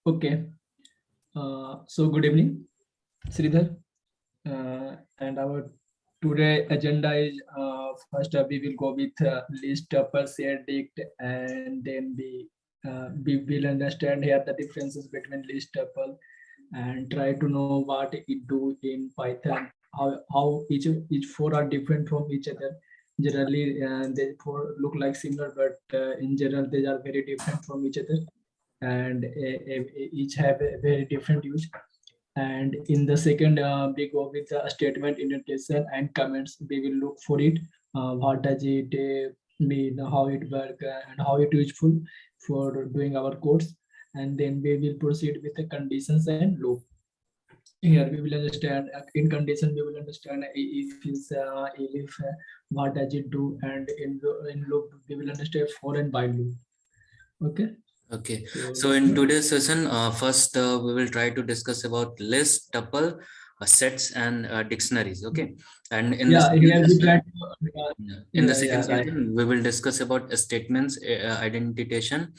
Okay. So good evening, Sridhar. And our today agenda is first we will go with list tuple, share dict, and then we will understand here the differences between list tuple and try to know what it do in Python. How each four are different from each other. Generally, they four look like similar, but in general they are very different from each other, and each have a very different use. And in the second, we go with the statement indentation and comments. We will look for it. What does it mean? How it work and how it useful for doing our codes. And then we will proceed with the conditions and loop. Here we will understand in condition. We will understand if what does it do, and in loop we will understand for and by loop. Okay. Okay, so in today's session, first we will try to discuss about list, tuple, sets, and dictionaries. Okay, and in the second session, we will discuss about statements, identification,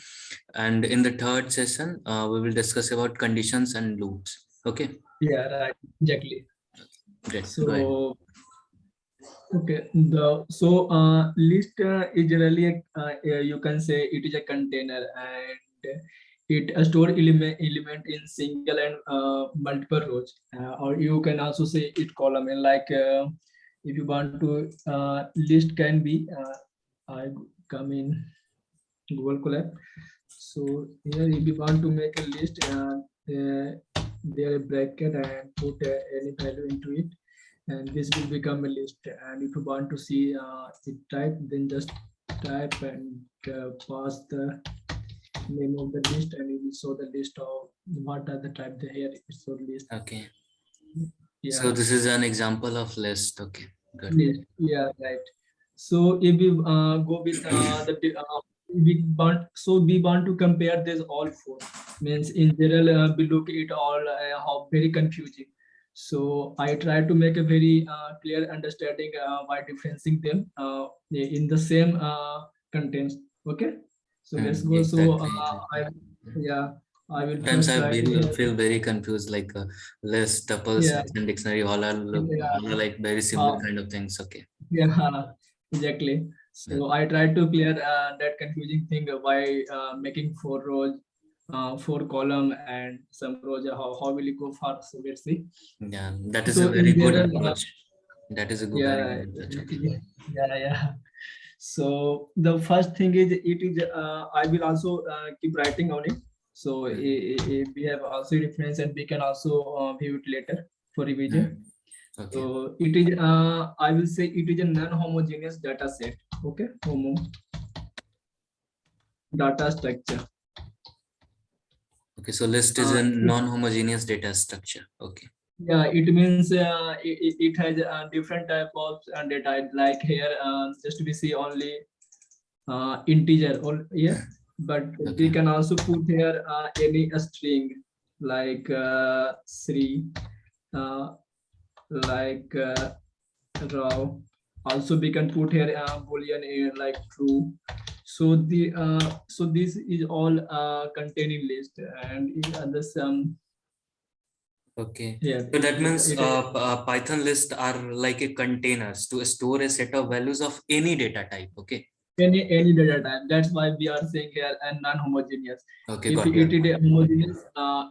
and in the third session, we will discuss about conditions and loops. Okay. Yeah, right. Exactly. Great. So. Okay, list is generally you can say it is a container, and it store element in single and multiple rows, or you can also say it column. And like if you want to list can be I come in Google Colab. So here if you want to make a list, there a bracket and put any value into it, and this will become a list. And if you want to see it type, then just type and pass the name of the list, and it will show the list of what are the type there. Here it show list. Okay. Yeah. So this is an example of list. Okay, good. List. Yeah, right. So if we go with we want to compare this all four. Means in general we look at all how very confusing. So I try to make a very clear understanding by differentiating them in the same contents. Okay. So let's go. Exactly. I will sometimes I feel very confused, like list, tuples, and dictionary, all are like very similar kind of things. Okay. Yeah, exactly. So I tried to clear that confusing thing by making four rows, four column, and some rows. How will it go far? So let's see. Yeah, that is a very good approach. That is a good, very good approach. Okay. Yeah. So the first thing is it is I will also keep writing on it. So we have also reference, and we can also view it later for revision. Okay. So it is I will say it is a non-homogeneous data set. Okay, homo data structure. Okay, so list is a non-homogeneous data structure. Okay. Yeah, it means it has a different type of data. Like here, just we see only integer or but we can also put here any string like Sri, like raw. Also we can put here boolean like true. So this is all containing list, and in other some. Okay. Yeah, so that means Python lists are like a containers to store a set of values of any data type. Okay. Any data type. That's why we are saying here and non-homogeneous. Okay. If it is homogeneous,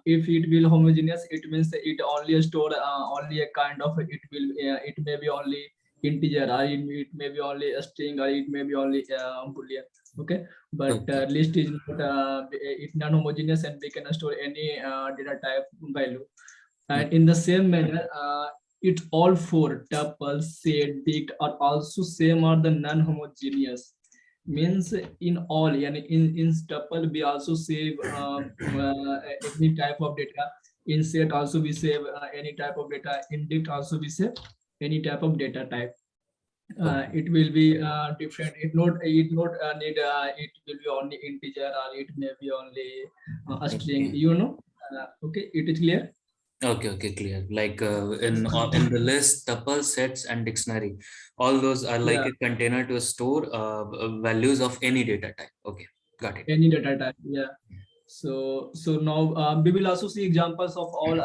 if it will homogeneous, it means it only store only a kind of it will it may be only integer, or it may be only a string, or it may be only boolean. Okay, but list is not it's non-homogeneous, and we can store any data type value. And in the same manner, it's all four tuples, set, dict are also same or the non-homogeneous. Means in all, in tuple we also save any type of data. In set also we save any type of data. In dict also we save any type of data type. It will be different. It not need it will be only integer, or it may be only a string. Okay, it is clear. Okay, clear. Like in the list, tuple, sets, and dictionary, all those are like a container to store values of any data type. Okay, got it. Any data type, yeah. So now we will also see examples of all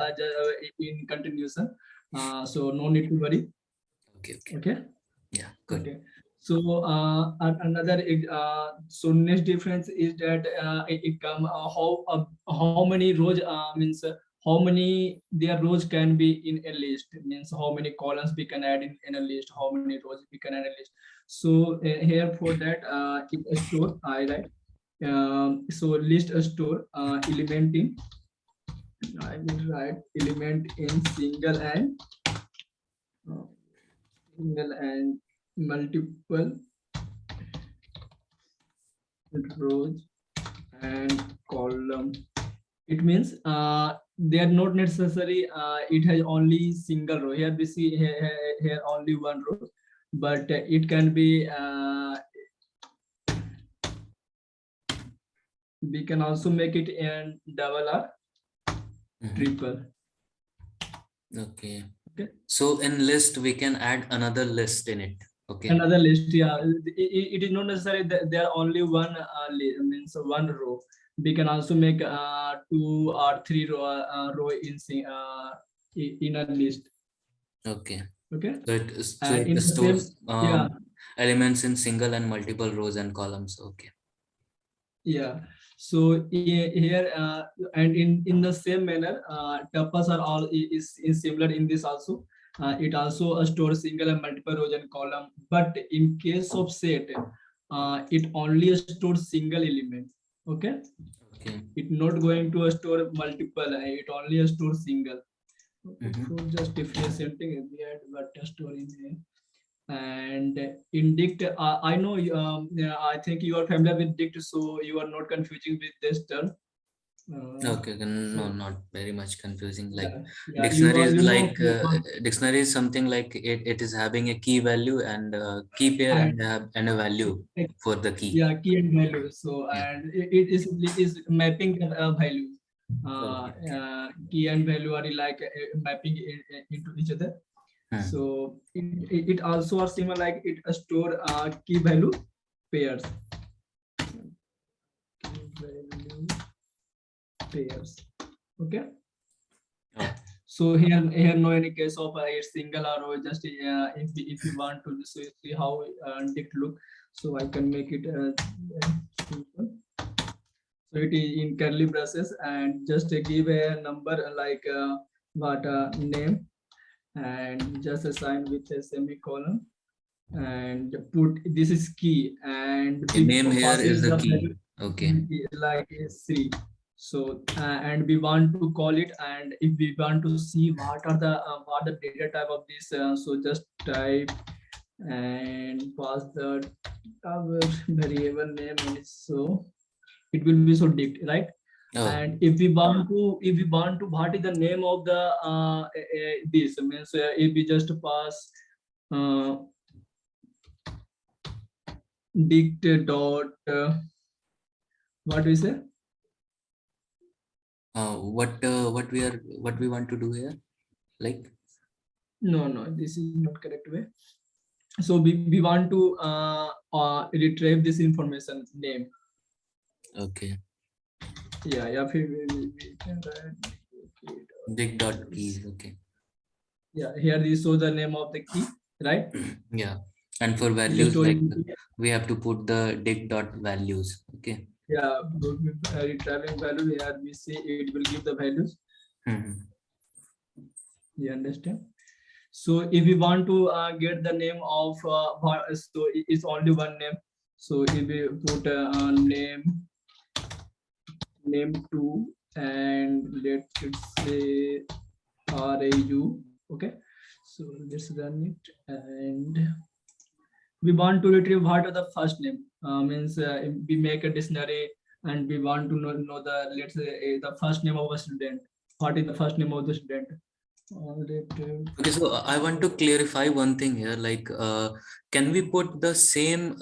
in continuation. So no need to worry. Okay. Okay. Yeah, good. Okay. So another so next difference is that it come how many rows means how many their rows can be in a list, means how many columns we can add in a list, how many rows we can add in a list. So here for that in a store I write so list a store element in, I will write element in single and multiple rows and column. It means they are not necessary it has only single row. Here we see here only one row, but it can be we can also make it in double or triple. Okay. Okay. So in list we can add another list in it. Okay. Another list, yeah. It is not necessary that there are only one means one row. We can also make 2 or 3 row in a list. Okay. Okay. So it In the stores same, yeah. elements in single and multiple rows and columns. Okay. Yeah. So here and in the same manner, tuples are all is similar in this also. It also stores single and multiple rows and column, but in case of set, it only stores single element. Okay. Okay. It not going to store multiple. It only stores single. So just differentiating we had what store in here. And in dict I know yeah, I think you are familiar with dict, so you are not confusing with this term. Okay, no, not very much confusing. Like yeah, dictionary is you know like dictionary is something like it is having a key value and key pair and a value for the key. Yeah, key and value. So Yeah. and it is mapping values. Okay. Key and value are like mapping into each other. So it also are similar, like it store key value pairs. Key value pairs. Okay. So here no any case of a single or just if you want to see how it look, so I can make it simple. So it is in curly braces and just give a number like what name and just assign with a semicolon and put this is key and The name here is the key. value, Okay. like a C. So and we want to call it, and if we want to see what are the data type of this, so just type and pass the our variable name in it, so it will be so dict, right? Oh. And if we want to what is the name of the this means if we just pass dict dot what we say what we want to do here, like no this is not correct way. So we want to retrieve this information name. Okay. Yeah we can write Dict dot keys. Okay. Yeah, here we show the name of the key, right? Yeah, and for values like we have to put the dict dot values. Okay. Yeah, retrieving value here we see it will give the values. You understand? So if we want to get the name of so it's only one name. So if we put name 2 and let's say RAU. Okay, so let's run it and we want to retrieve what are the first name. Means we make a dictionary and we want to know the let's say the first name of a student. What is the first name of the student? Okay, so I want to clarify one thing here. Like, can we put the same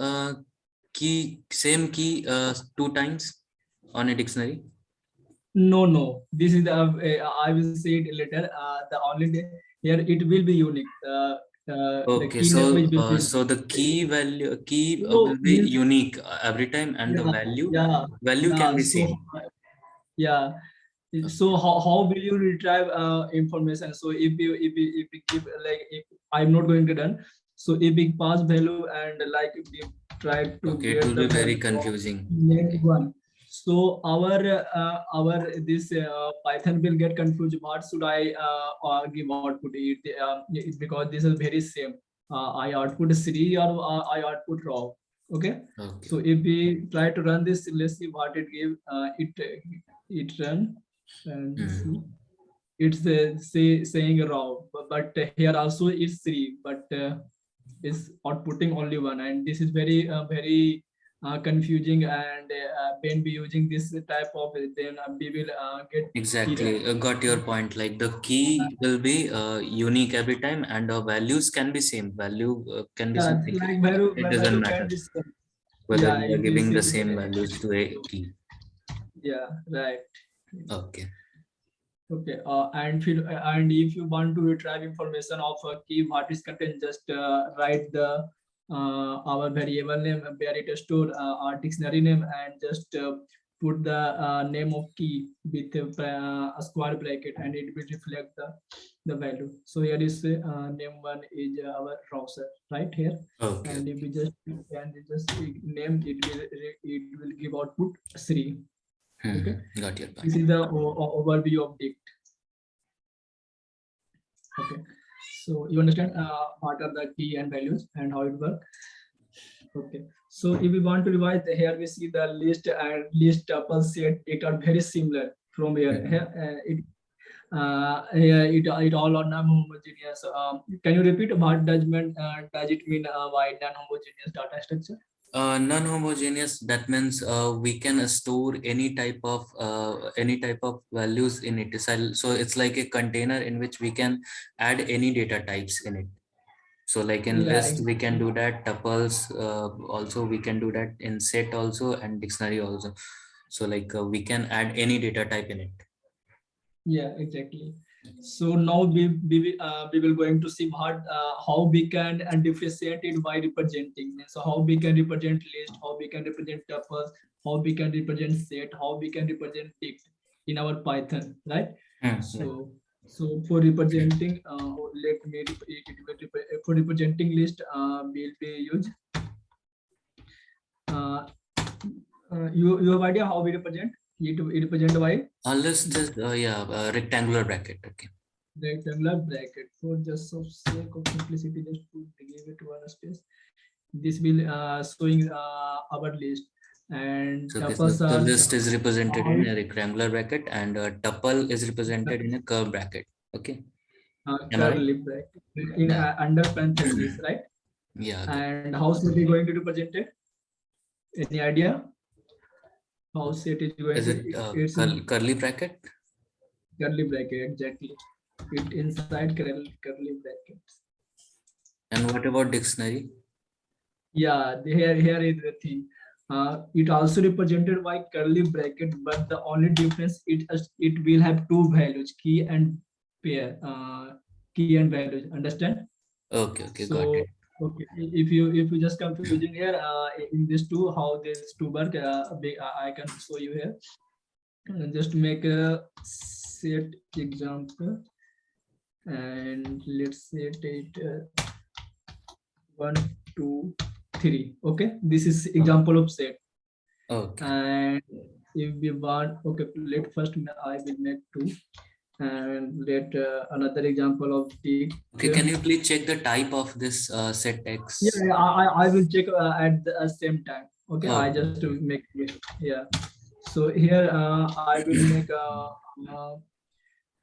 key 2 times on a dictionary? No. This is the I will say it later. The only here it will be unique. Okay, so the key value will be unique every time, and the value can be same. Yeah. So how will you retrieve information? So if we give like, if I'm not going to done, so if we pass value and like if we try to Okay, it get will the be very value of confusing. named one, so our this Python will get confused. What should I give output? It's because this is very same. I output Sri or I output raw. Okay. Okay. So if we try to run this, let's see what it give. It run and see. It's saying raw, but here also it's three, but is outputting only one, and this is very confusing. And when we using this type of, then we will get Exactly, error. got your point. Like the key will be unique every time, and values can be same. Value can be Yeah, something. like value, It doesn't value can matter be same. whether Yeah, we are it is giving the same. same values to a key. Yeah, right. Okay. Okay, and if you want to retrieve information of a key, what is content, just write the our variable name where it is stored, our dictionary name, and just put the name of key with a square bracket, and it will reflect the value. So here is name one is our browser right here, Okay. and if we just name it, it will give output three. Okay, Got your point. this is the overview of dict. Okay, so you understand what are the key and values and how it works. Okay, so if we want to revise, here we see the list and list tuple set. It are very similar from here. Here it all are non-homogeneous. Can you repeat what does it mean by non-homogeneous data structure? Non-homogeneous, that means we can store any type of values in it. So it's like a container in which we can add any data types in it. So like in Yeah, list we can do that, tuples also we can do that, in set also, and dictionary also. So like we can add any data type in it. yeah, exactly. So now we will going to see what how we can differentiate it by representing. So how we can represent list, how we can represent tuples, how we can represent set, how we can represent dict in our Python, right? So for representing, let me for representing list, will be use. You have idea how we represent? It represent by List is rectangular bracket. Okay. rectangular bracket. For just of sake of simplicity, just to give it one space. This will showing our list, and So, okay, so tuples the are list is represented in a rectangular bracket, and a tuple is represented in a curve bracket. Okay. Am I right? curly bracket in Yeah. under parentheses, right? Yeah. And how is it going to represent it? Any idea? How it is going Is to? it It's curly bracket? curly bracket, exactly. It inside curly brackets. And what about dictionary? Yeah, here is the thing. It also represented by curly bracket, but the only difference it will have two values, key and pair, key and values. Understand? Okay, got So it. okay, if you just confusing here in these two, how these two work, I can show you here. Just make a set example, and let's set it 1, 2, 3. Okay, this is example of set. Okay. And if we want, okay, let first I will make 2, and let another example of the. Okay, can you please check the type of this set text? Yeah, I will check at the same time. Okay, I Okay. just to make it. Yeah. So here I will make a.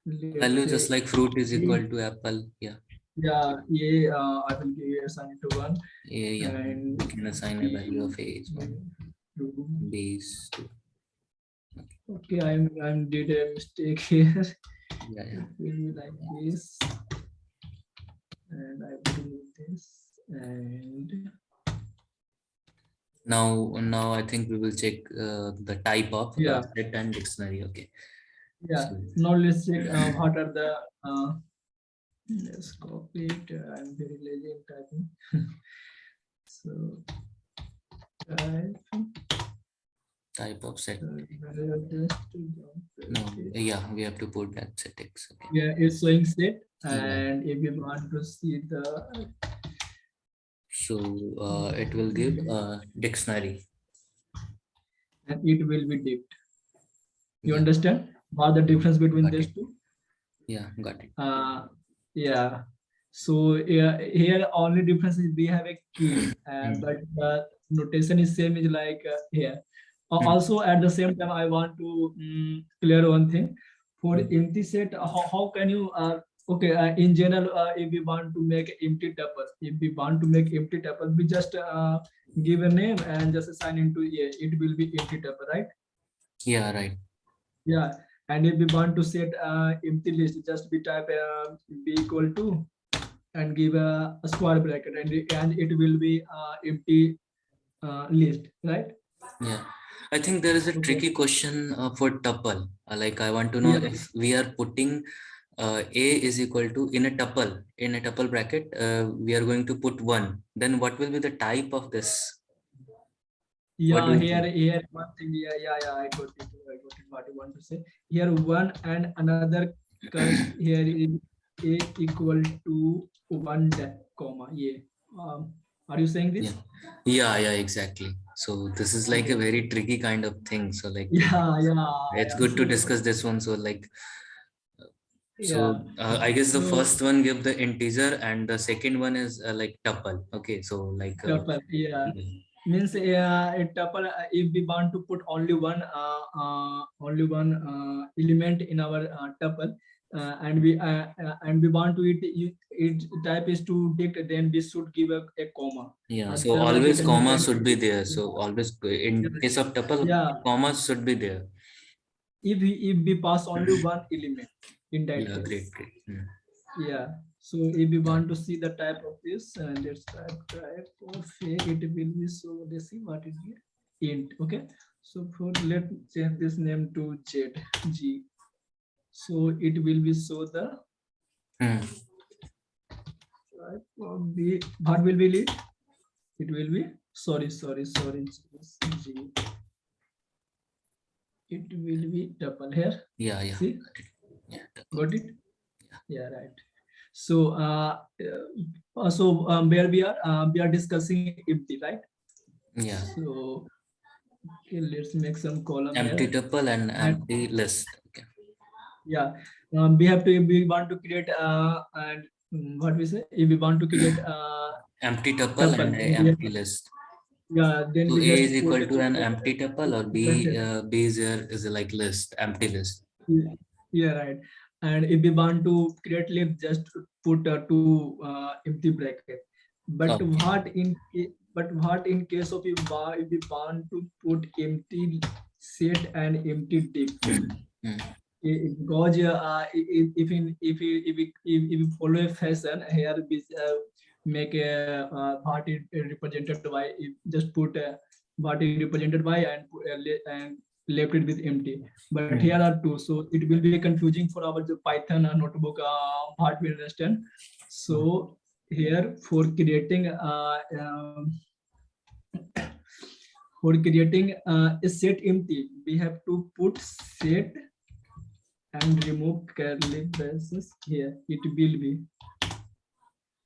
Let's Value say just like fruit is equal to apple. Yeah. yeah, yeah. I will give assign to 1, Yeah. and We can assign a value of A is 1, two. B is 2. Okay, I'm did a mistake here. Yeah. It will be like this, and I will do this, and Now I think we will check the type of yeah, set and dictionary. Okay. yeah. So, Now let's check what are the. Let's copy it. I'm very lazy in typing. So type. Type of set. Just No, yeah, we have to put that settings. Okay. yeah, it's showing set, Yeah. and if you want to see the So it will give dictionary. and it will be dipped. You Yeah. understand what the difference between Got these it. two? Yeah, got it. Yeah. So yeah, here only difference is we have a key, but the notation is same is like here. Also at the same time, I want to clear one thing. For empty set, how can you okay in general if we want to make empty tuple, we just give a name and just assign into a, it will be empty tuple, right? Yeah, right. Yeah, and if we want to set empty list, just we type b equal to and give a square bracket, and it will be empty list, right? Yeah, I think there is a Okay. tricky question for tuple. Like I want to know Yeah. if we are putting a is equal to in a tuple bracket, we are going to put one. Then what will be the type of this? What do Yeah, you here, think? one thing. Yeah. I got it. What you want to say. Here, one and another cut. Here is a equal to one comma. Yeah. Are you saying this? Yeah, exactly. So this is like a Okay. very tricky kind of thing. So like it's Yeah. good to So discuss this one. So like yeah. I guess the So first one give the integer and the second one is like tuple. Okay, so like tuple. Yeah. Means a tuple if we want to put only one element in our tuple and we want to it type is to dict, then we should give a comma, yeah, so otherwise we always can comma use should be there. So always in case of tuple, yeah commas should be there. if we pass only one element in that Yeah, case. great. Yeah, so if we want to see the type of this, let's type of a, it will be, so let's see what it is, int. Okay, so for let's change this name to g, so it will be so the type of b, what will be it, it will be sorry g, it will be double here. Yeah. See, Yeah. got it. Yeah, right. So where we are discussing empty, right? Yeah. So okay, let's make some column Empty here. tuple and And empty list. Okay. yeah, we have to, if we want to create and what we say, if we want to create Empty tuple tuple, and a then we have, empty list. yeah, then So we A just is put equal to an empty tuple or B is here is like list, empty list. yeah, right. And if we want to create list, just put two empty bracket. But Okay. what in case of if we want to put empty set and empty div? Because if we follow a fashion here, we make a what is represented by, if just put what is represented by and and left it with empty. But here are two, so it will be confusing for our Python notebook what we understand. So here for creating a set empty, we have to put set and remove curly braces here. It will be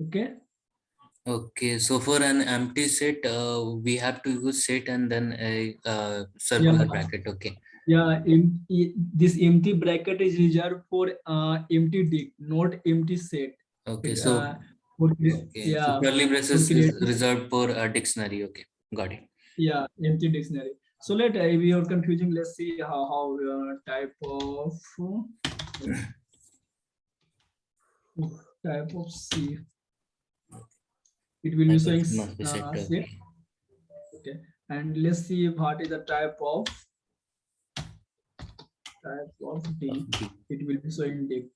okay. Okay, so for an empty set, we have to use set and then a circular bracket. Okay. Yeah, this empty bracket is reserved for empty dict, not empty set. Okay, It, so so yeah, curly for braces is creating, reserved for a dictionary. Okay, got it. yeah, empty dictionary. So if you are confusing, let's see how type of C. It will be showing Must be set. set. Okay, and let's see what is the type of D. It will be showing dict.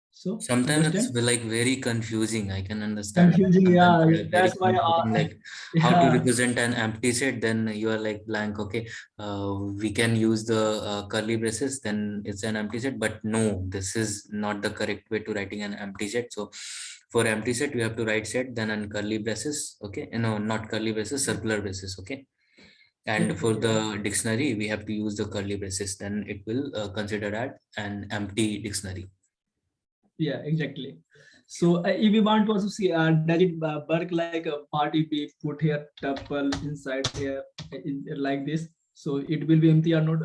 So Sometimes understand? it's like very confusing. I can understand. Confusing, Sometimes yeah. they are very That's why, confusing, like how to yeah, represent an empty set. Then you are like blank. Okay, we can use the curly braces. Then it's an empty set. But no, this is not the correct way to writing an empty set. So for empty set, we have to write set then and curly braces. Okay, no, not curly braces, circular braces. Okay. And for the dictionary, we have to use the curly braces. Then it will consider that an empty dictionary. Yeah, exactly. So if we want to also see, does it work like a part if we put here tuple inside here like this? So it will be empty or not?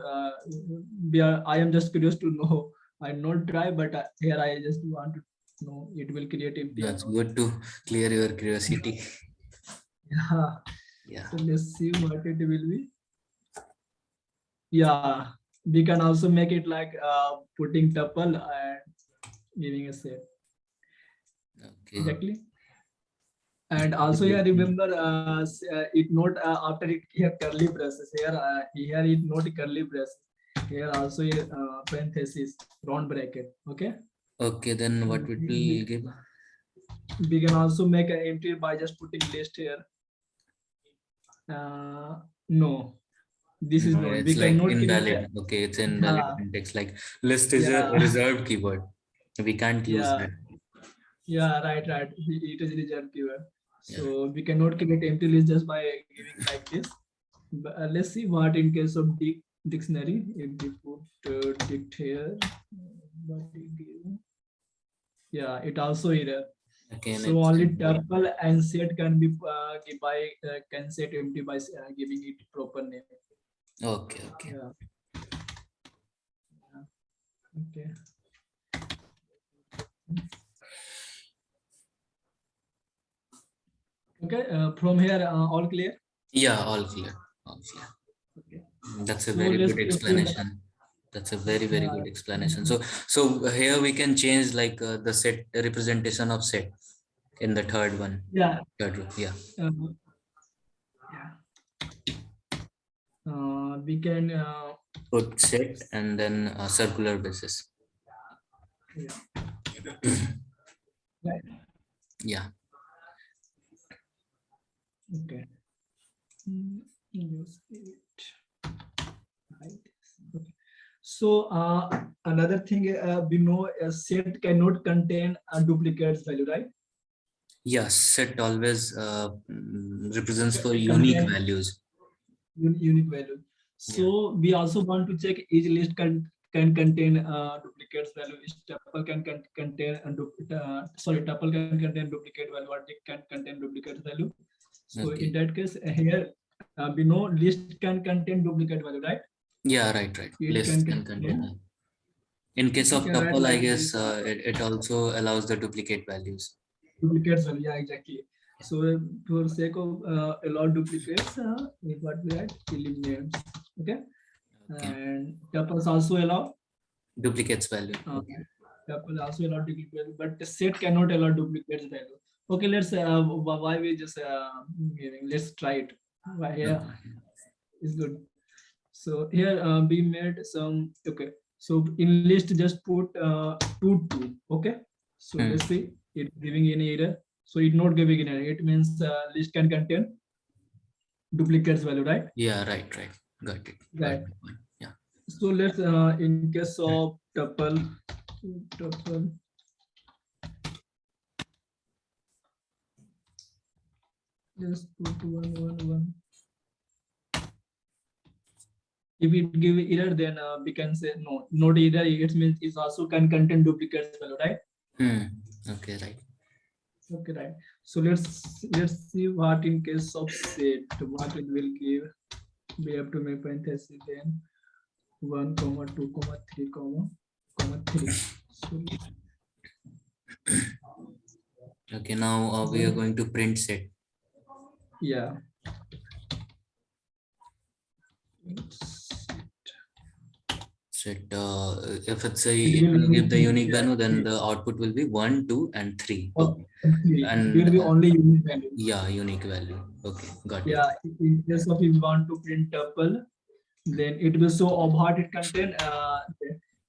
I am just curious to know. I not try, but here I just want to know it will create empty or That's not. good to clear your curiosity. Yeah. Yeah. So let's see what it will be. Yeah, we can also make it like putting tuple and giving a set. Okay. Exactly. And also here remember it not after it here curly braces here it not curly braces here also parenthesis round bracket. Okay. Okay, then what would we give? We can also make an entry by just putting list here. No, this is No, not, we it's like cannot create invalid. Okay, it's invalid yeah, context. Like list is a yeah, reserved keyword. We can't use yeah, that. yeah, right, it is reserved keyword, Yeah. so we cannot create empty list just by giving like this. But let's see what in case of dictionary if we put dict here. What we give. Yeah, it also error. Okay, So next. only tuple and set can be give by can set empty by giving it proper name. Okay, okay. Yeah. Okay. Okay. From here, all clear. Yeah, all clear. All clear. Okay. That's a So very let's good proceed. explanation. That's a very, very Yeah. good explanation. So here we can change like the set representation of set in the third one. Yeah. Third row. Yeah. Yeah. We can. Put set and then circular basis. Yeah. Right. Yeah. Okay. Use it. Right. Okay. So another thing we know a set cannot contain a duplicate value, right? Yes, set always represents for unique Contain values. unique value. Yeah. So we also want to check each list can contain duplicates value. Each tuple can contain sorry, tuple can contain duplicate value or it can contain duplicate value. So Okay. in that case here we know list can contain duplicate value, right? Yeah, right. It List can contain. contain. In case We of can write tuple, I like guess this. it also allows the duplicate values. Duplicates value, yeah, exactly. So for sake of allow duplicates, what we write eliminates. Okay. Okay. And tuples also allow. Duplicates value. Okay. Tuple also allow duplicate value, but the set cannot allow duplicates value. Okay, let's why we just let's try it. Why yeah, it's good. So here we made some okay. So in list just put 2. Okay. So let's see it giving any error. So it not giving any error. It means list can contain duplicates value, right? Yeah, right. Got it. Right. Yeah. So let's in case of tuple, just put 1. If it give error, then we can say no, not either. It means it also can contain duplicates value, right? Okay, right. Okay, right. So let's see what in case of set, what it will give. We have to make parenthesis then 1, 2, 3, 3. So, okay, now we are going to print set. Yeah. Set if it's a it will give the unique value, then the output will be 1, 2, and 3. Okay. And it will be only unique value. Yeah, unique value. Okay, got it. Yeah, in case of if you want to print tuple, then it will show of what it contain.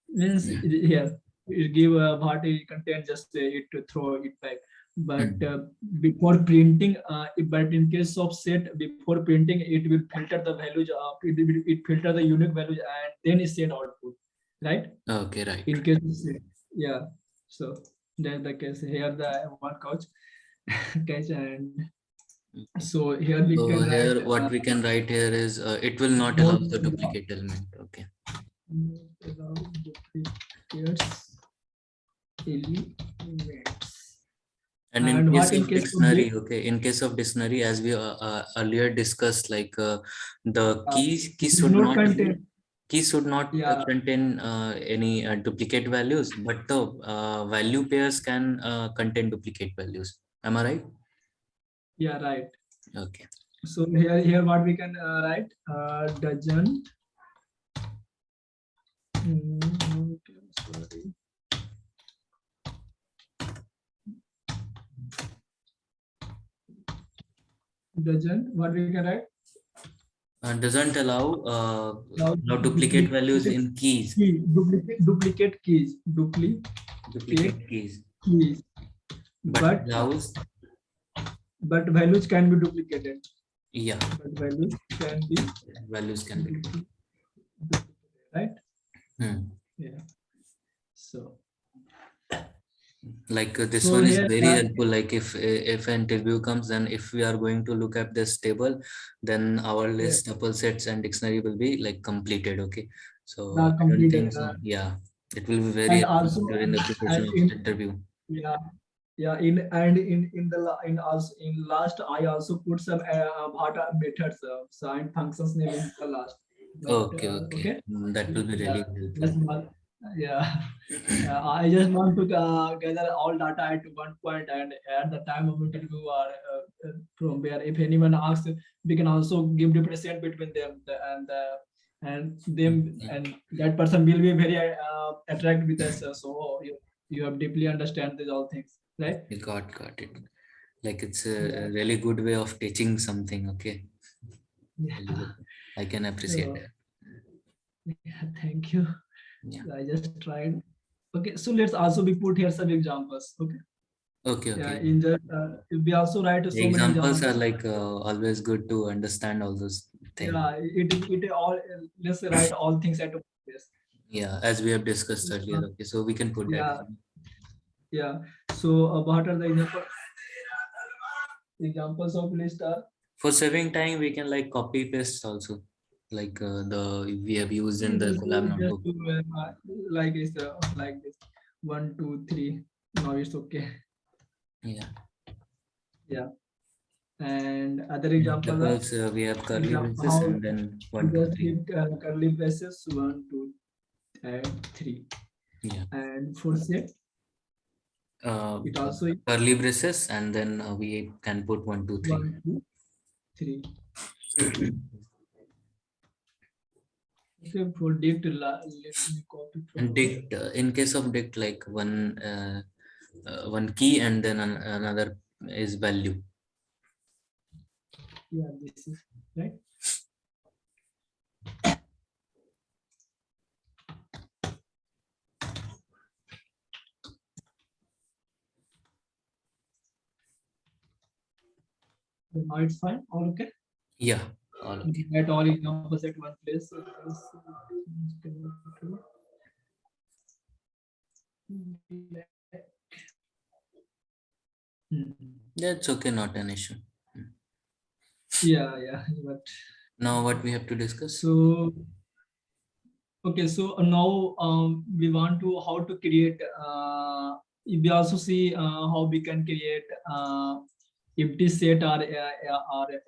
Means here it give what it contain, just it to throw it back. But before printing, but in case of set, before printing, it will filter the values. It filter the unique values and then it set output, right? Okay, right. In case of set, yeah. So that's the case here. The one couch catch and So here we So can here, write what we can write here is it will not allow not the duplicate element. Okay. allow duplicates elements. And in And case what in of case of dictionary, okay, in case of dictionary, as we earlier discussed, like the key did not contain? should not Yeah, contain any duplicate values, but the value pairs can contain duplicate values. Am I right? yeah, right. Okay. So here what we can write doesn't. Okay, sorry. Doesn't, what we can write? Doesn't allow Now duplicate values in keys. duplicate keys, duplicate Duplicate keys. keys, But allows, but values can be duplicated. yeah, But values can be values can be. duplicated, right? Yeah. So Like this So one is here, very helpful. Like if an interview comes, then if we are going to look at this table, then our list, tuple sets and dictionary will be like completed. Okay, so I don't completed. think so. Yeah, it will be very And helpful also, during the preparation and of in, the interview. yeah, yeah. In the in also in last, I also put some Bhata methods, sign functions name in the last. But, Okay, okay, that will be really Just helpful. one, yeah. I just want to gather all data at one point, and at the time of interview, or from where if anyone asks, we can also give represent between them and them, and that person will be very attracted with us. So you have deeply understand these all things, right? You got it. Like it's a really good way of teaching something. Okay, Yeah. really good. I can appreciate So, that. yeah, thank you. Yeah. I just tried. Okay, so let's also be put here some examples. Okay. Okay, Yeah, okay. in the we also write The so many examples are examples. like always good to understand all those things. Yeah, it all, let's write all things at one place. Yeah, as we have discussed earlier. Okay, so we can put that. Yeah, yeah. So what are the examples of list are? For saving time, we can like copy paste also, like the we have used in the collab notebook. Like it's like this 1 2 3. Now it's okay. Yeah. Yeah. And other examples are, Suppose we have curly braces how and then we 1 2 just 3. give curly braces 1 2 and 3. Yeah. And for set, it also curly braces and then we can put 1 2 3. 1 2 3. Okay, for dict, let me copy from And dict, in case of dict, like one key and then another is value. Yeah, this is right. Now it's fine. All okay. Yeah. All okay. At all examples at one place. That's okay, not an issue. Yeah, yeah. But Now what we have to discuss? so okay, so now we want to how to create. We also see how we can create empty set or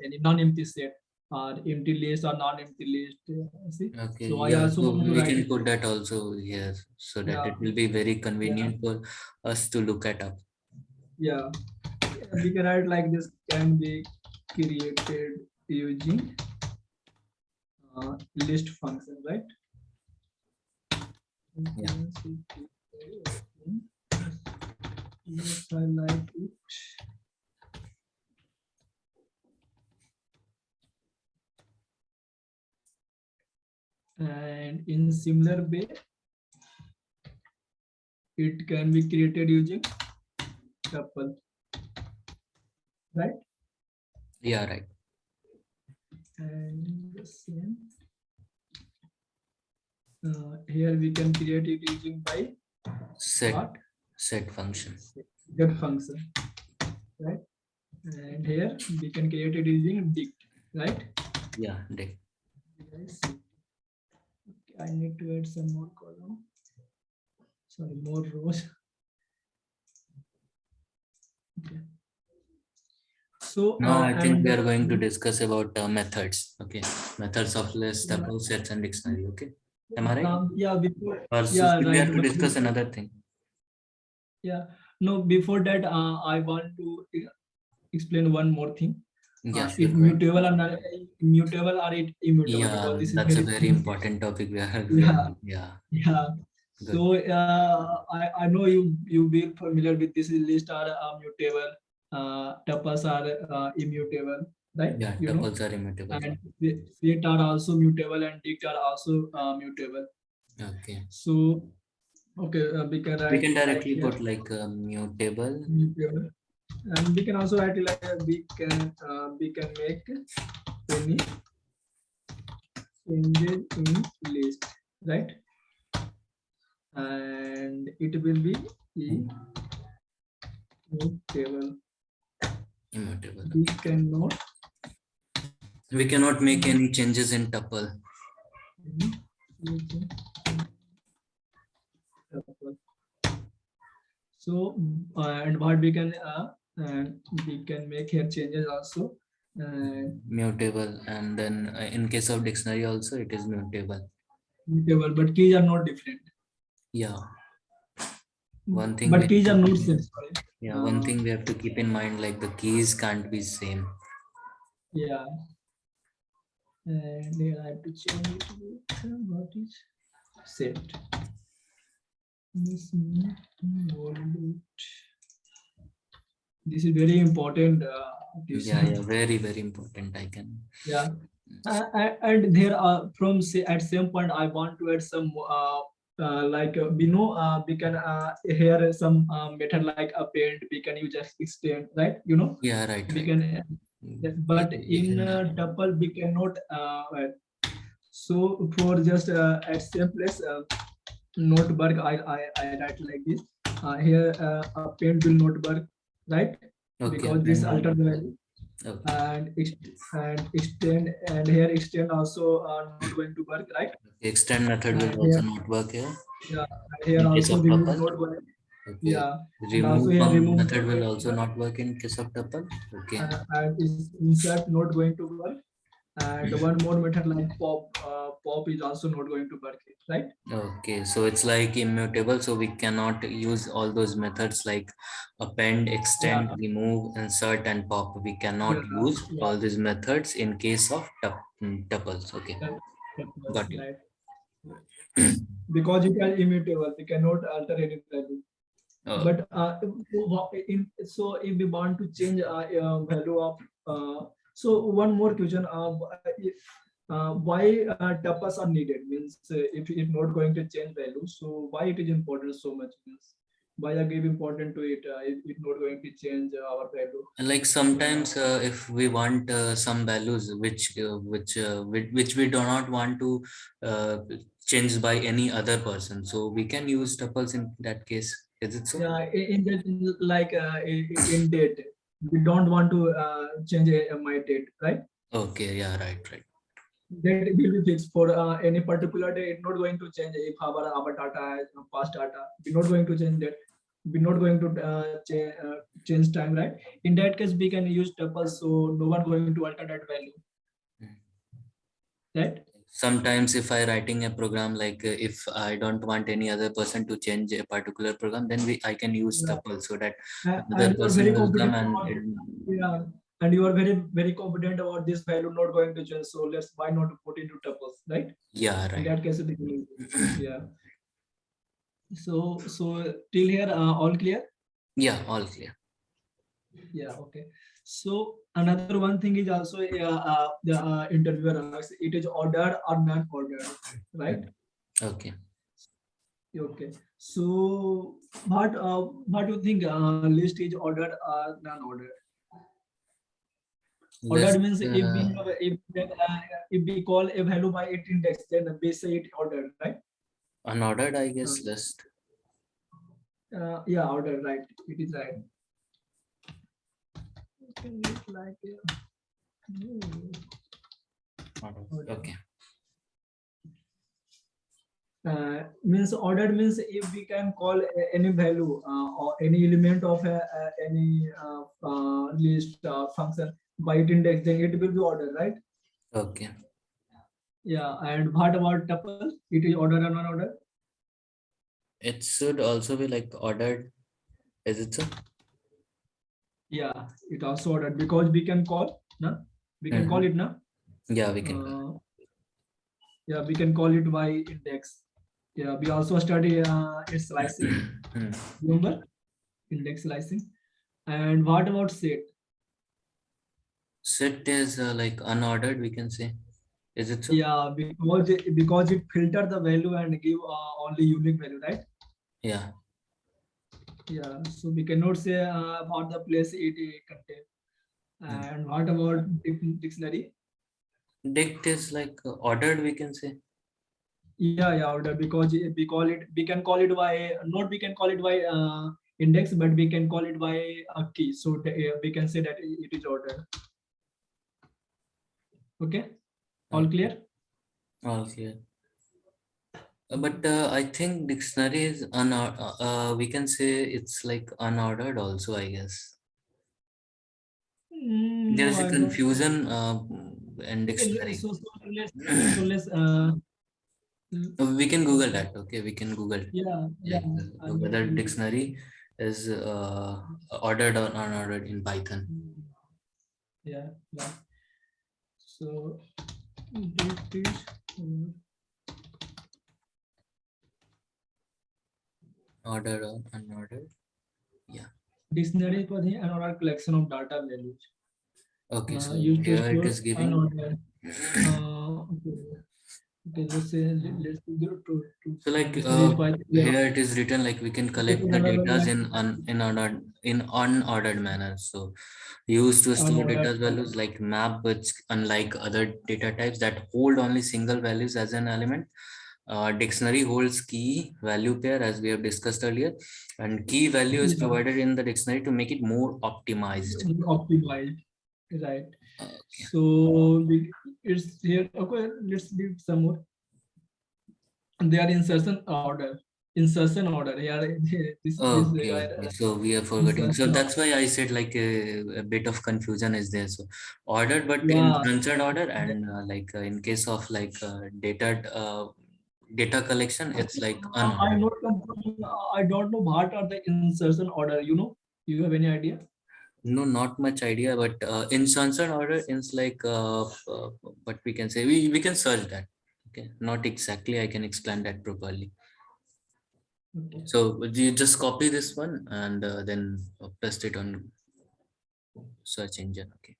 any non-empty set or empty list or non-empty list. See, Okay, so I yeah, also so want to we write can it. put that also here so that Yeah, it will be very yeah, convenient for us to look at up. yeah. We can write like this can be created using list function, right? Yeah. Yes, I like it. And in similar way, it can be created using tuple, right? Yeah, right. And the same. Here we can create it using by Set what? set function. Get function, right? And here we can create it using dict, right? Yeah, dict. Yes. Okay, I need to add some more column. Sorry, more rows. Okay. So Now I think we and are going to discuss about methods. Okay, methods of list, yeah, tuple, sets, and dictionary. Okay, am I right? yeah, before, Or yeah, still we right. have to But discuss another thing? yeah, no, before that, I want to explain one more thing. Yeah, sure. It Go ahead. mutable or not mutable or it immutable, Yeah, because this is that's a very very sensitive. important topic. We are Yeah, very, yeah, yeah. good. So I know you be familiar with this list are mutable, tuples are immutable, right? Yeah, You know, tuples are immutable. and set are also mutable and dict are also mutable. Okay. So okay, we can We write can like directly here put like mutable. mutable, and we can also write like we can make any changes in list, right? And it will be immutable. Immutable. We Okay. cannot We cannot make any changes in tuple. so and what we can make here changes also, and Mutable, and then in case of dictionary also it is mutable. mutable, but keys are not different. Yeah. One thing we But have keys to are not keep, same. Sorry. yeah, one thing we have to keep in mind, like the keys can't be same. Yeah, and here I have to change it with what is set. This is very important. Yeah, yeah, very, very important. I can. Yeah, and there are from say at some point I want to add some like we know we can here some method like append, we can use as extend, right? You know, Yeah, right, we right. can but We in can. tuple we cannot so for just at same place notebook I write like this here append will not work, right? Okay, Because this append will alter not the work. value, Okay. and extend, and here extend also not going to work, right? Extend method will And also here, not work here yeah, here in case also of remove tuple. not going, Okay. yeah, and also Remove here from remove method not will going to also work, not work in case of tuple. Okay. and is insert not going to work, and one more method like pop is also not going to work, right? Okay, so it's like immutable, so we cannot use all those methods like append, Yeah, extend, remove, insert, and pop. We yeah, cannot use yeah, all these methods in case of tuples. Okay, that was got you. right. Because it is immutable, we cannot alter any value. Uh, But so if we want to change value of so one more question, why tuples are needed, means if it's not going to change value, so why it is important so much, means why I give important to it if it's not going to change our value. like sometimes if we want some values which we do not want to uh, change by any other person, so we can use tuples in that case. Is it so? Yeah, in that, like in date, we don't want to change my date, right? Okay, yeah, right, right. That will be fixed for any particular day. It's not going to change if our data is past data. We're not going to change that. We're not going to change time, right? In that case, we can use tuples, so no one going to alter that value, right? Sometimes if I writing a program, like if I don't want any other person to change a particular program, then I can use Yeah. tuple so that And another you are person very will come confident and about it. Yeah, and you are very confident about this value not going to change. So let's why not put into tuples, right? yeah, In right. that case, we can use it. Yeah. So till here, all clear? Yeah, all clear. Yeah, okay. So another one thing is also the interviewer asks, it is ordered or non-ordered, right? Okay. Okay. So what do you think list is ordered or non-ordered? Let's Ordered means if we call a value by its index, then we say it ordered, right? unordered, I Uh, guess. List. yeah, ordered, right? It is right. can look like Okay. Means ordered means if we can call any value or any element of any list function by its index, then it will be ordered, right? Okay. Yeah. And what about tuple? It is ordered or non-ordered? It should also be like ordered. Is it so? Yeah, it also ordered because we can call, no? We can call it, no? Yeah, we can call it. Yeah, we can call it by index. Yeah, we also study its slicing. Remember index slicing. And what about set? Set is like unordered, we can say. Is it so? Yeah, because it filter the value and give only unique value, right? Yeah. Yeah, so we cannot say about the place it contain. And what about dictionary? Dict is like ordered, we can say. Yeah, order because we can call it by not we can call it by index, but we can call it by a key. So we can say that it is ordered. Okay, all clear? All clear. But I think dictionary is we can say it's like unordered also, I guess. There No, is a I don't. confusion in Okay, dictionary. let's We can Google that. Okay, we can Google yeah, like I whether will. dictionary is ordered or unordered in Python. Yeah. So it is Ordered or unordered. Yeah. dictionary for the another collection of data values Okay, so used to here it store is giving. unordered. Okay. Okay, let's go So like dictionary is by here it is written like we can collect the data in unordered manner. So used to store unordered. data values like map, which unlike other data types that hold only single values as an element. Dictionary holds key value pair as we have discussed earlier, and key value is Yeah, provided in the dictionary to make it more optimized. optimized, right? Okay. So it's here. Okay, let's read some more. They are insertion order here. This Okay, so we are forgetting. So insertion that's order. why I said like a bit of confusion is there. So ordered, but in Yeah. unsaid order, and like in case of like data collection, it's like I'm unordered. not I don't know what are the insertion order. You have any idea? No, not much idea, but in unsaid order, it's like what we can say. We can search that. Okay, not exactly. I can explain that properly. Okay. So you just copy this one and then paste it on search engine. Okay.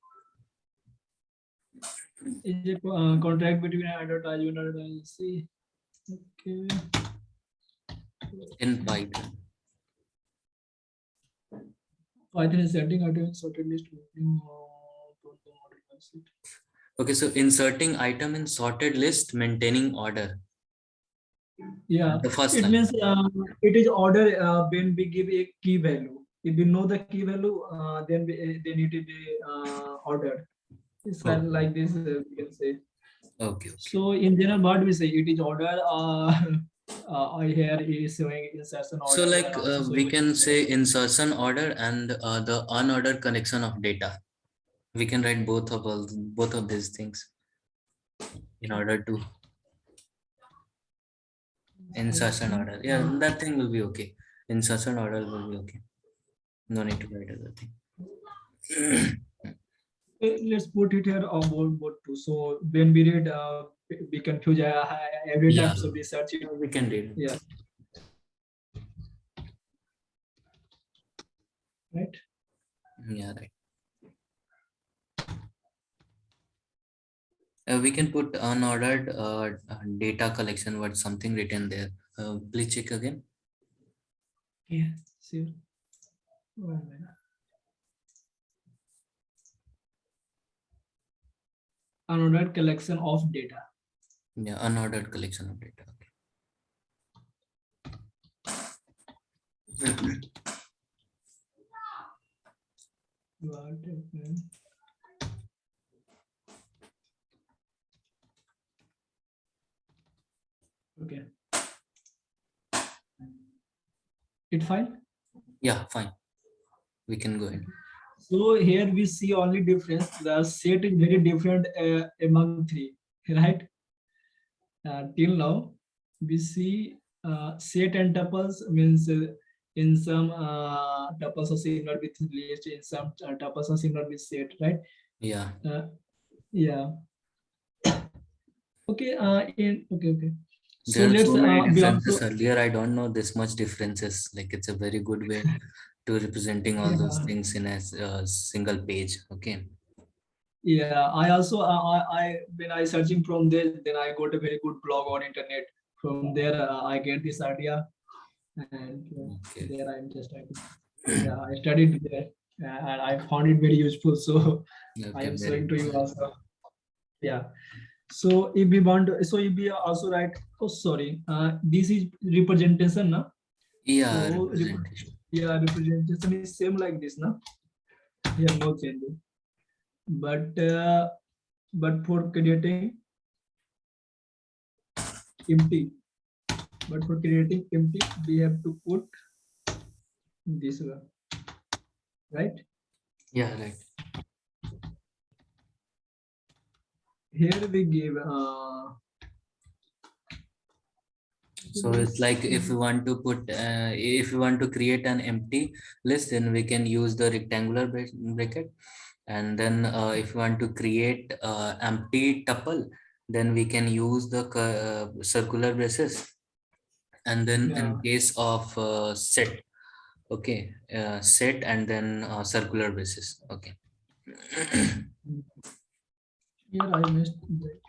Is it contract between advertisement and agency? Okay. In Python. Python is setting item sorted list. Okay, so inserting item in sorted list, maintaining order. Yeah, The first it line. means it is order when we give a key value. If we know the key value, then it is ordered. It's Okay. like this, we can say. Okay. So in general, what we say, it is order. Here is showing insertion So order. like Here also we showing. can say insertion order and the unordered connection of data. We can write both of these things in order to insertion order. Yeah, that thing will be okay. Insertion order will be okay. No need to write other thing. Let's put it here on board too. So when we read, we confuse every Yeah, time. So we search it. we can read. Yeah. Right. Yeah, right. We can put unordered data collection word something written there. Please check again. Yeah. See. Oh, unordered collection of data. Yeah, unordered collection of data. Okay. What happened? Okay. It fine? Yeah, fine. We can go ahead. So here we see only difference. The set is very different among three, right? Till now, we see set and tuples means in some tuples are similar with list, in some tuples are similar with set, right? Yeah. Yeah. Okay. Okay. So There are let's so many we differences also earlier. I don't know this much differences. Like it's a very good way to representing all those yeah. things in a single page. Okay. Yeah, I also I when I searching from there, then I got a very good blog on internet. From there, I get this idea, and Okay. there I'm just writing. Yeah, I studied there, and I found it very useful. So I Okay. am Very showing to you good. also. Yeah. So if we want, so if we also write, oh sorry, this is representation, na? Yeah. So Representation. yeah, representation is same like this, na? Here no changes, but for creating empty. But for creating empty, we have to put this one, right? Yeah. Right. Here we give So it's like if we want to put, if we want to create an empty list, then we can use the rectangular bracket. And then if we want to create empty tuple, then we can use the circular braces. And then in yeah. case of set, okay, set and then circular braces. Okay. Here I missed that.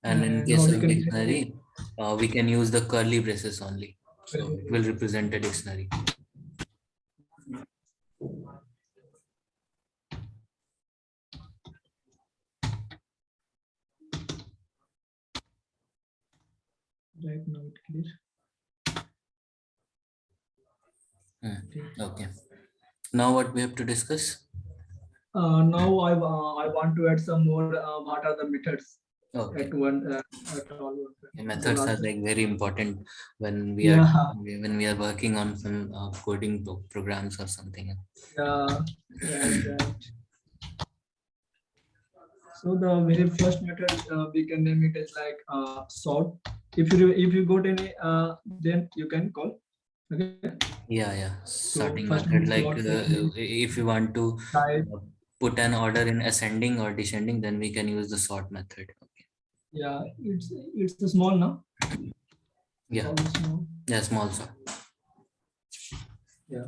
And in And case now we of can dictionary, we can use the curly braces only. So it will represent a dictionary. right now it clear. Okay. Now what we have to discuss? Now I want to add some more. What are the methods Okay. at one at all? Methods are like very important when we are Yeah, working on some coding programs or something. yeah, right. So the very first method we can name it as like sort. If you got any, then you can call. Okay. Yeah. So Sorting first method, one like sort, second is if you want to type. uh, put an order in ascending or descending, then we can use the sort method. Okay. Yeah, it's a small now. Yeah. All small. Yeah, small sort. Yeah,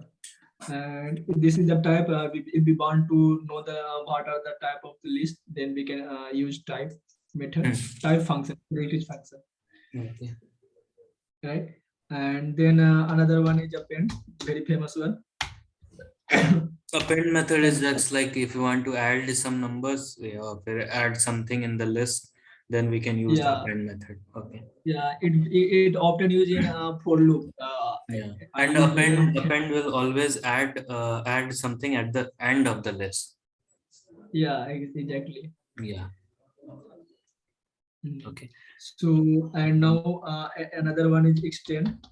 and this is the type. If we want to know the what are the type of the list, then we can use type method, type function, create function, Okay. right? And then another one is append, very famous one. Append method is just like if you want to add some numbers, or add something in the list, then we can use the Yeah, append method. Okay. yeah. It often used in for loop. Yeah. I And use very often. append will always add something at the end of the list. Yeah, exactly. Yeah. Mm. Okay. So and now another one is extend.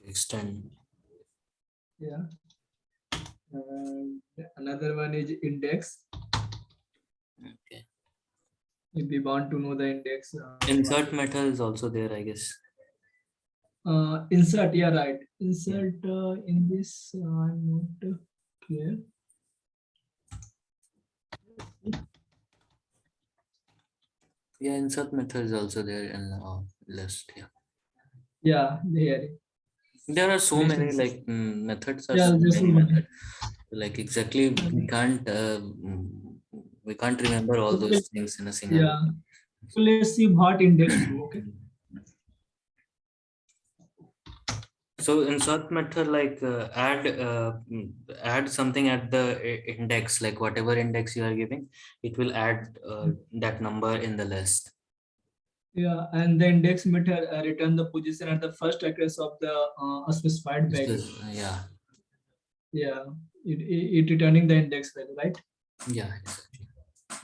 Extend. Yeah. And another one is index. Okay. If we want to know the index. Insert method is also there, I guess. Insert, yeah, right. Insert in this, I'm not clear. Yeah, insert method is also there in list. Yeah. Yeah, there. There are so List many insert. like methods are Yeah, so there's so many many. methods. Like exactly we can't remember all Okay, those things in a single. yeah. So let's see what index do. Okay. So insert method like add something at the index, like whatever index you are giving, it will add that number in the list. Yeah, and the index method return the position at the first address of the specified value. Yeah. Yeah, it returning the index value, right? Yeah, exactly.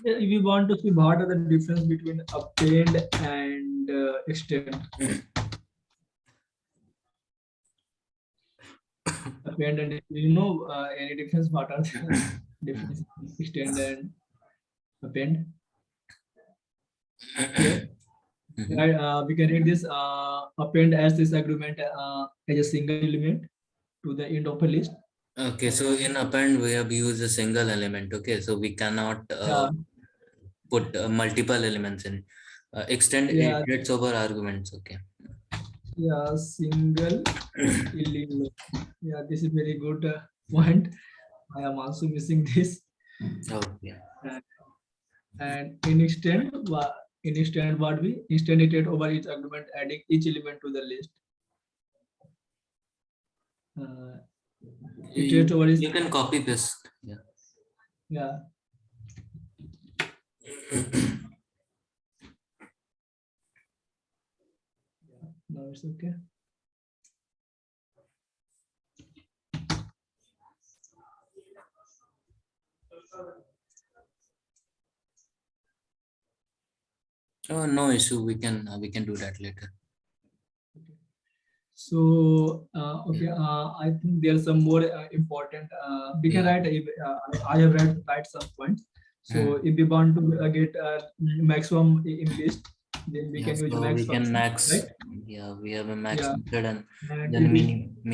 Yeah, if you want to see what are the difference between append and extend. Append and any difference? What are the difference between extend and append? Here, Mhm. right? We can read this append as this agreement as a single element to the end of a list. Okay, so And in append we have used a single element. Okay, so we cannot yeah, put multiple elements in. Extend yeah, iterates over arguments. Okay. yeah, single element. Yeah, this is very good point. I am also missing this. Okay. And, and in extend what we extend iterate over each argument, adding each element to the list. Uh, iterate over each, You can copy paste. Yeah. yeah. No, it's okay. Oh, no issue. We can do that later. So, okay, I think there's some more important. We can Yeah. write. I have write some points. So, if we want to get maximum in list, then we Yeah, can use so max we can function, max. right? Yeah, we have a max Yeah. method and And then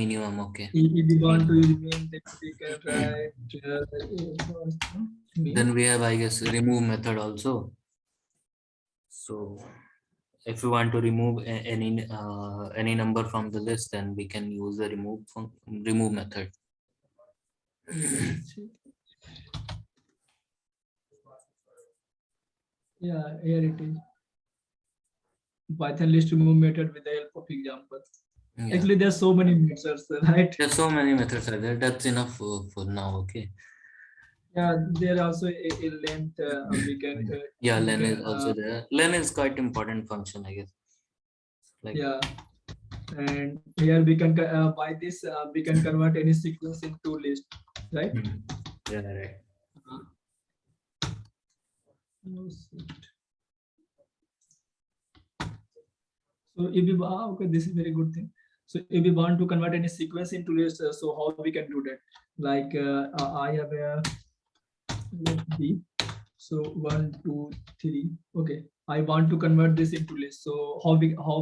minimum. Okay. if we want to Min. use mean, then we can write Then mean. we have, I guess, remove method also. So if you want to remove any number from the list, then we can use the remove method. Yeah, here it is. Python list remove method with the help of example. Yeah. Actually, there's so many methods, right? There's so many methods are there. That's enough for now. Okay. Yeah, there also a length we can Yeah, we len can is also there. Len is quite important function, I guess. Like, yeah, and here we can by this we can convert any sequence into list, right? yeah, right. Oh, shit. So if we okay, this is very good thing. So if we want to convert any sequence into list, so how we can do that? Like I have a let B. So 1, 2, 3. Okay, I want to convert this into list. So how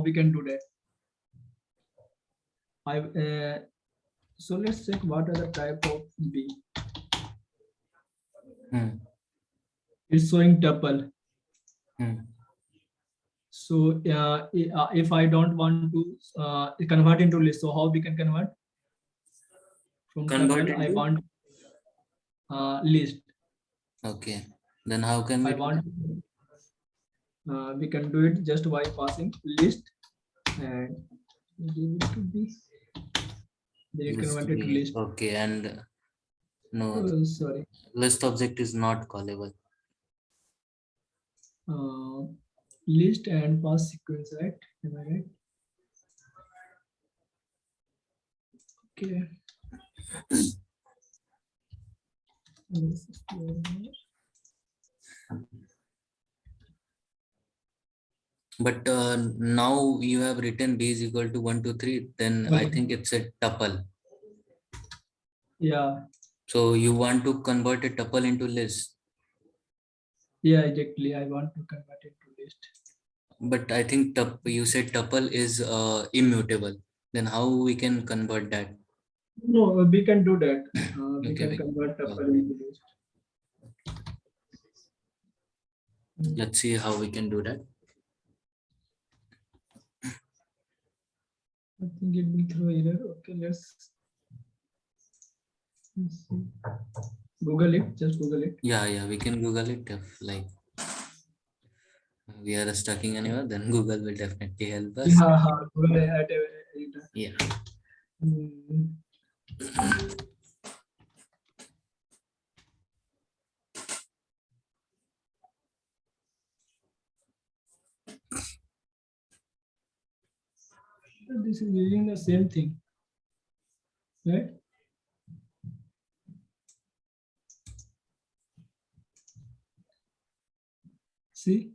we can do that? I so let's check what are the type of B. It's showing tuple. So if I don't want to convert into list, so how we can convert from Convert tuple? I into. want list. Okay. Then how can we I do want we can do it just by passing list and give it to B. Then it list converted to B? list. Okay, and no, Sorry. list object is not callable. List and pass sequence, right? Am I right? Okay. But now you have written B is equal to 1, 2, 3. Then I think it's a tuple. Yeah. So you want to convert a tuple into list. Yeah, exactly. I want to convert it to list. But I think you said tuple is immutable. Then how we can convert that? No, we can do that. We Okay, can convert tuple okay. into list. Let's see how we can do that. I think it will throw error. Okay, let's see. Google it. Just Google it. Yeah, we can Google it if like we are stuck in anywhere, then Google will definitely help us. Yeah, Google it. Yeah. Hmm. This is using the same thing, right? See,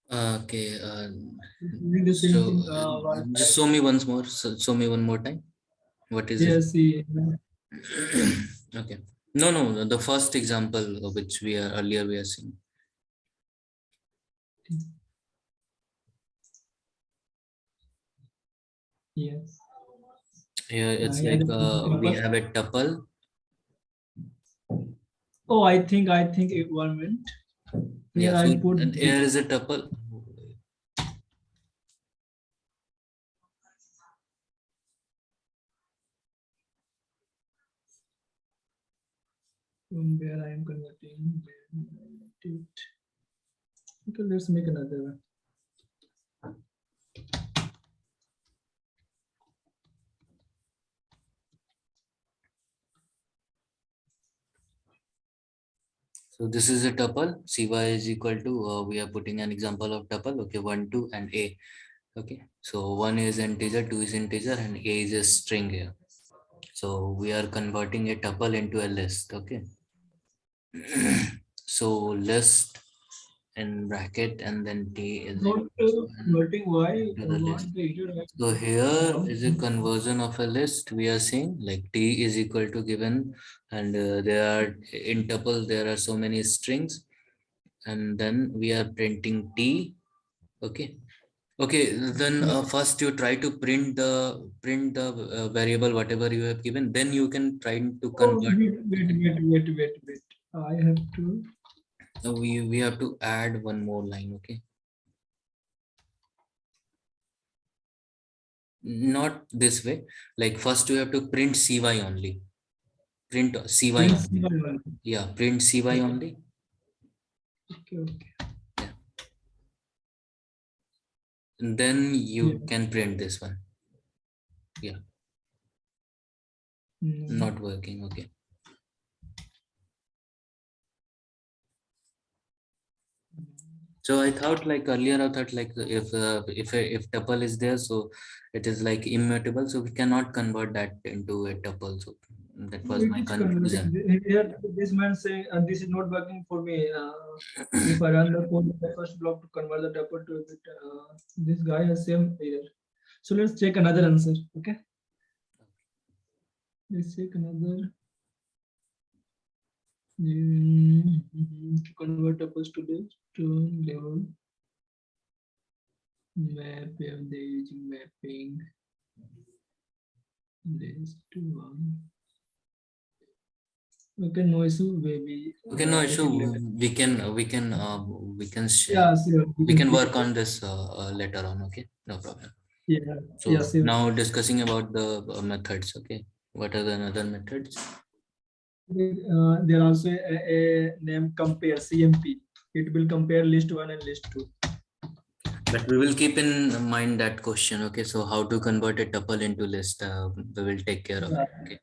Okay. doing the same So thing. What just show me once more. Show me one more time. What is it? yes, see, Okay. No, no. The first example of which we are earlier we are seeing. yes. Here it's Yeah, like the we tuple. have a tuple. Oh, I think it 1 minute. Yeah. Here So I put here is a tuple. from where I am converting. Okay, let's make another one. So this is a tuple. Cy is equal to we are putting an example of tuple. Okay, 1, 2, and a. Okay. So 1 is integer, 2 is integer, and a is a string here. So we are converting a tuple into a list. Okay. So list in bracket and then t is Not equal to 1 converting why into the list. what the error So here now. is a conversion of a list. We are saying like t is equal to given, and there are in tuple there are so many strings, and then we are printing t. Okay. Okay, then first you try to print the variable whatever you have given. Then you can try to Oh, convert. wait. I have to. We have to add one more line. Okay, not this way. Like first you have to print cy only. Print cy Prince. only. Yeah, print cy Okay, only. okay. Yeah. And then Yeah. you can print this one. Yeah, No. not working. Okay. So I thought like earlier I thought like if tuple is there, so it is like immutable, so we cannot convert that into a tuple. So that was It my is converting. confusion. Here, this man saying, this is not working for me. If I run the code in the first block to convert the tuple to it, this guy has same error. So let's check another answer. Okay, let's check another. To convert tuples to list to level map. They using mapping list to one. Okay, no issue. Maybe Okay, no take issue. it later. We can Yeah, sure. We we can can speak work about. on this later on. Okay, no problem. Yeah, yeah, So sure. now discussing about the methods. Okay, what are the other methods? There also a name compare CMP. It will compare list one and list two. But we will keep in mind that question. Okay, so how to convert a tuple into list? We will take care of Yeah. it. Okay.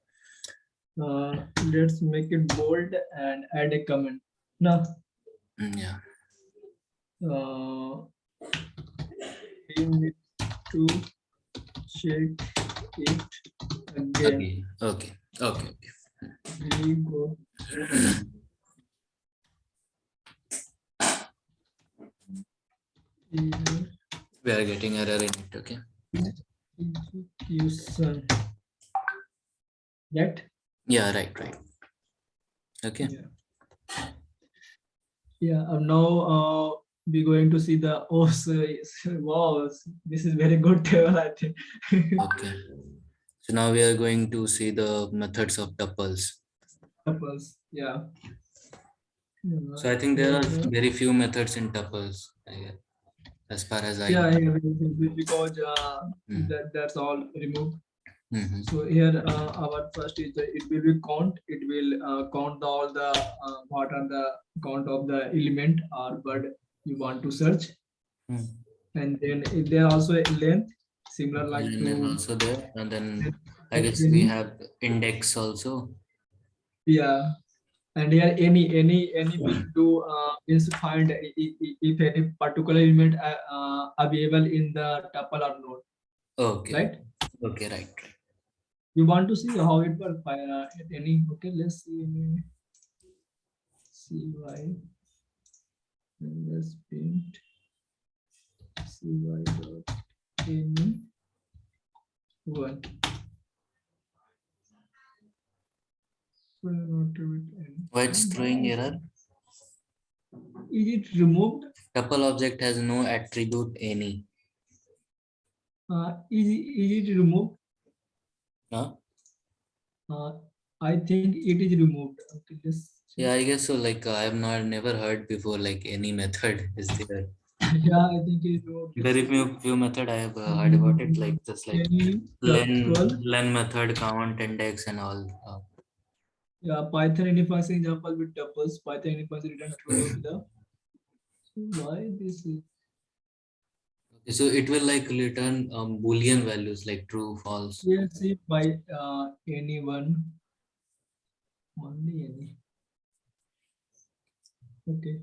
Let's make it bold and add a comment. Now, Yeah. we need to check it again. Okay. Okay. Okay. We go here. We are getting error in it. Okay. Execution. That? Yeah. Right. Right. Okay. Yeah. Yeah. Now we're going to see the oh wow, this is very good table, I think. Okay. So now we are going to see the methods of tuples. Couples, yeah. So I think there are very few methods in tuples, as far as I Yeah, know. yeah, because Mm. that's all removed. Mhm. So here our first is it will be count. It will count all the what are the count of the element or word you want to search, Mm. and then if there also a length similar like And to then also there, and then I guess we any. have index also. Yeah, and here any will do is find if any particular element available in the tuple or not, Okay. right? Okay. Right. Right. You want to see how it works by any. Okay, let's see. See why. and let's print cy dot any one. So not with any. Why it's throwing error? Is it removed? Tuple object has no attribute any. Is it removed? Huh? I think it is removed. Okay, Yeah, I guess so. Like I have never heard before like any method is there. yeah, I think it is removed. Very few method I have heard about it, like just like Any tuple. len method, count, index, and all. Yeah, Python any function example with tuples. Python any function return true with the. So why this is? Okay, so it will like return Boolean values like true, false. Yes, if by anyone, only any. Okay.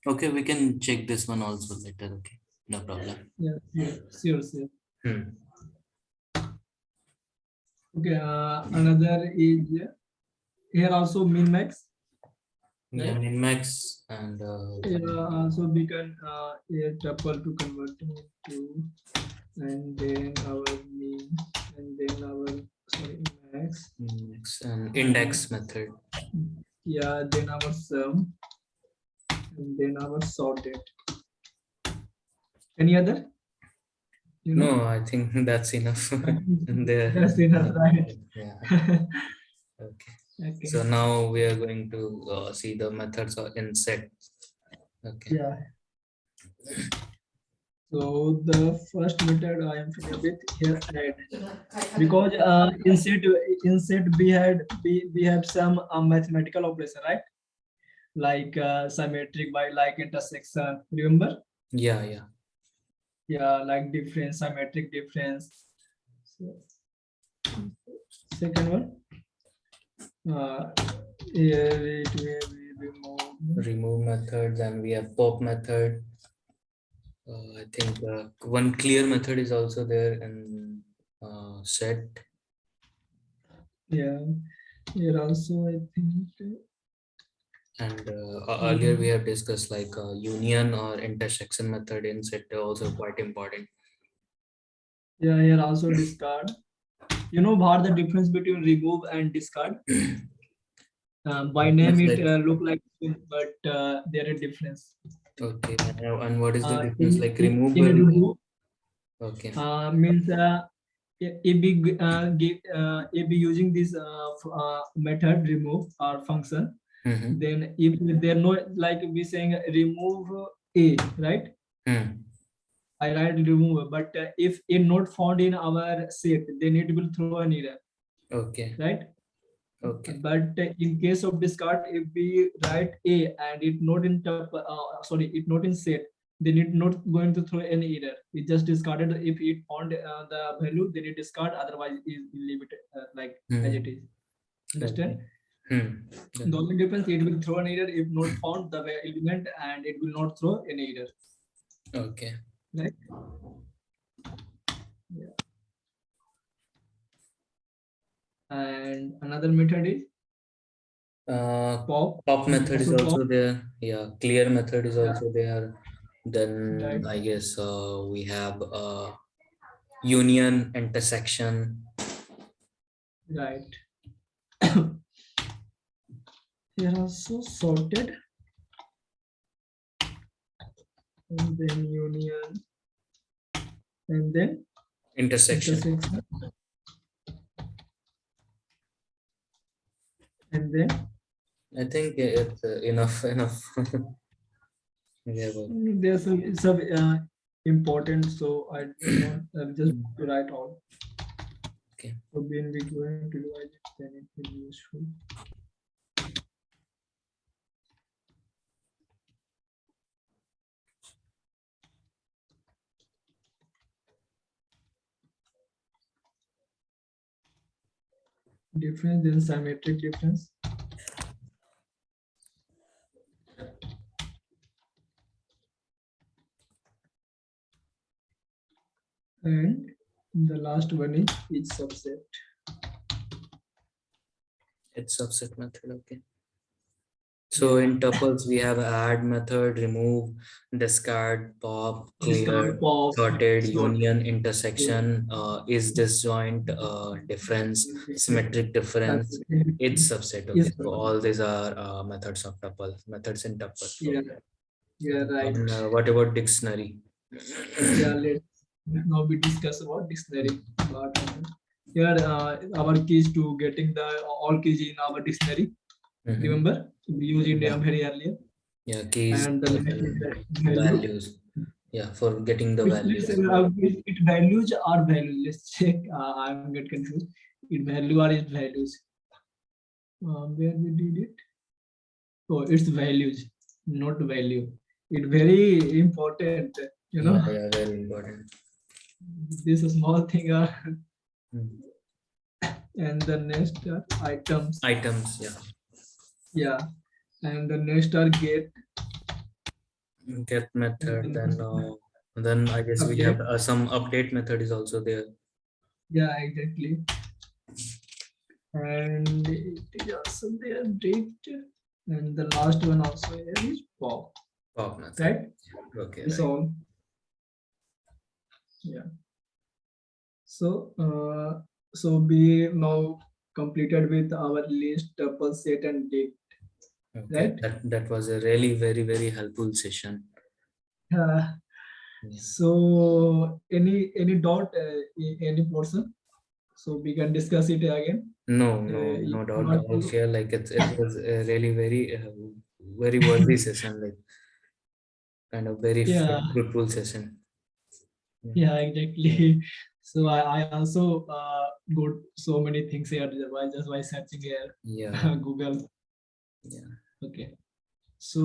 Okay, we can check this one also later. Okay, no problem. Yeah, sure. Hmm. Okay. Another is here also min max. Yeah, Right? min max and So we can a tuple to convert into, and then our min, and then our max. max and index method. Yeah, then our sum, and then our sorted. Any other? You know? No, I think that's enough. There. That's enough, right? Yeah. Okay. Okay. So now we are going to see the methods in set. Okay. Yeah. So the first method I am familiar with here add, because in set we have some mathematical operation, right? Like symmetric by like intersection. Remember? Yeah. Yeah, like difference, symmetric difference. So, second one. Here it will be remove methods, and we have pop method. I think one clear method is also there in set. Yeah, here also I think. And earlier we have discussed like union or intersection method in set are also quite important. Yeah, here also discard. You know what the difference between remove and discard? By name It's it like, look like, but there is difference. okay, and what is the difference? In, Like in, remove in will. remove Okay. means if we using this method remove or function, then if there no, like we saying remove a, right? I write remove, but if it not found in our set, then it will throw an error. Okay. Right? Okay. But in case of discard, if we write a and it not in it not in set, then it not going to throw any error. It just discarded. If it found the value, then it discard. Otherwise, it leave it like as it is. Understand? The only difference, it will throw an error if not found the element, and it will not throw any error. Okay. Right? Yeah. And another method is pop method is also there. Yeah, clear method is also there. Then right. I guess we have union, intersection. Right. Here also sorted, and then union, and then intersection. And then I think it's enough. Yeah, there's some important, so I will just write all. Okay. So when we going to do it, then it will be useful. Difference, then symmetric difference. And the last one is each subset. It's subset method. Okay. So in tuples, we have add method, remove, discard, pop, Discard, clear, pop, sorted, sort. union, Yeah. intersection, is disjoint, difference, symmetric difference, it's subset. Okay. Yes, So all these are methods of tuple, methods in tuple. yeah, yeah, right. And what about dictionary? Yeah, let's now we discuss about dictionary. But here, our keys to getting the all keys in our dictionary. Mhm. Remember, we used it Yeah. very earlier. Yeah, keys And the and next is the then value. values. Yeah, for getting the Let's values. it values or values. Let's check. I'm get confused. It value or it values. Where we did it? Oh, it's values, not value. It very important. You know, Yeah, very important. this small thing. Hmm. And the next are items. Items, yeah. Yeah, and the next are get. Get method, And then I guess we have update. some update method is also there. Yeah, exactly. And it is also there date. And the last one also here is pop. Pop method. Right? Okay. It's Right. all. Yeah. So so we now completed with our list, tuple, set, and dict. Okay. Right? That was a really very helpful session. Uh, Yeah. so any doubt, any portion? So we can discuss it again. No doubt. want I'll to- share, like it was a really very worthy session, like kind of very Yeah, fruitful session. yeah, exactly. So I also got so many things here by just by searching here Yeah. Google. Yeah. Okay. So